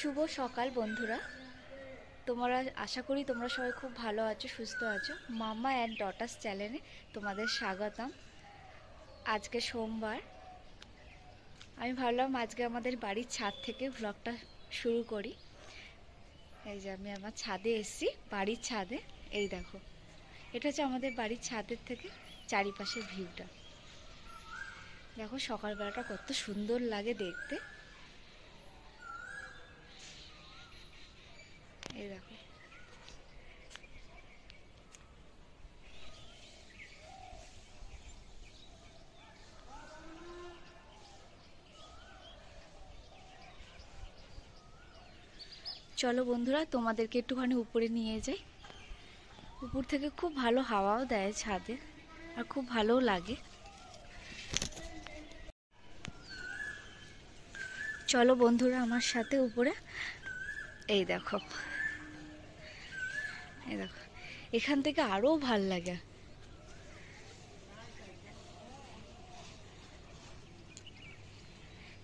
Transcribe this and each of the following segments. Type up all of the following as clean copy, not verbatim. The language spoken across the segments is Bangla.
শুভ সকাল বন্ধুরা। তোমরা আশা করি তোমরা সবাই খুব ভালো আছো, সুস্থ আছো। মাম্মা অ্যান্ড ডটার্স চ্যানেলে তোমাদের স্বাগতম। আজকে সোমবার। আমি ভাবলাম আজকে আমাদের বাড়ির ছাদ থেকে ভ্লগটা শুরু করি। এই যে আমি আমার ছাদে এসেছি, বাড়ির ছাদে। এই দেখো, এটা হচ্ছে আমাদের বাড়ির ছাদের থেকে চারিপাশের ভিউটা। দেখো সকালবেলাটা কত সুন্দর লাগে দেখতে। এই দেখো, চলো বন্ধুরা তোমাদেরকে একটুখানি উপরে নিয়ে যাই। উপর থেকে খুব ভালো হাওয়াও দেয় ছাদে, আর খুব ভালোও লাগে। চলো বন্ধুরা আমার সাথে উপরে। এই দেখো, এই দেখো, এখান থেকে আরো ভাল লাগে।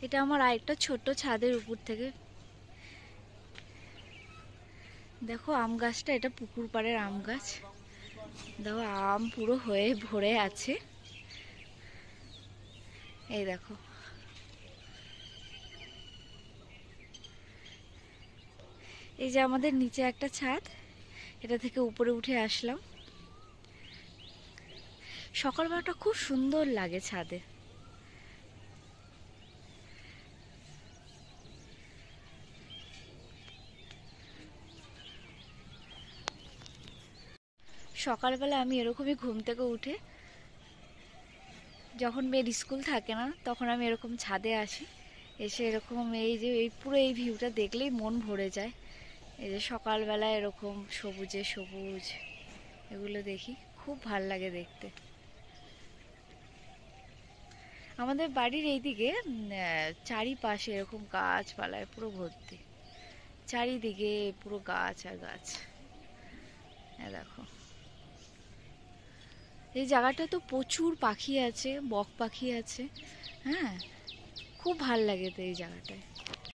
এটা আমার আরেকটা ছোট্ট ছাদের উপর থেকে। দেখো আম গাছটা, এটা পুকুর পাড়ের আম গাছ। দেখো আম পুরো হয়ে ভরে আছে। এই দেখো, এই যে আমাদের নিচে একটা ছাদ, এটা থেকে উপরে উঠে আসলাম। সকালবেলাটা খুব সুন্দর লাগে ছাদে। সকালবেলা আমি এরকমই ঘুম থেকে উঠে, যখন মেয়ের স্কুল থাকে না তখন আমি এরকম ছাদে আসি। এসে এরকম এই যে এই পুরো এই ভিউটা দেখলেই মন ভরে যায়। এই যে সকালবেলা এরকম সবুজে সবুজ, এগুলো দেখি খুব ভাল লাগে দেখতে। আমাদের বাড়ির এইদিকে চারিপাশে এরকম গাছপালায় পুরো ভর্তি। চারিদিকে পুরো গাছ আর গাছ। দেখো এই জায়গাটা তো প্রচুর পাখি আছে, বক পাখি আছে। হ্যাঁ, খুব ভাল লাগে তো এই জায়গাটায়।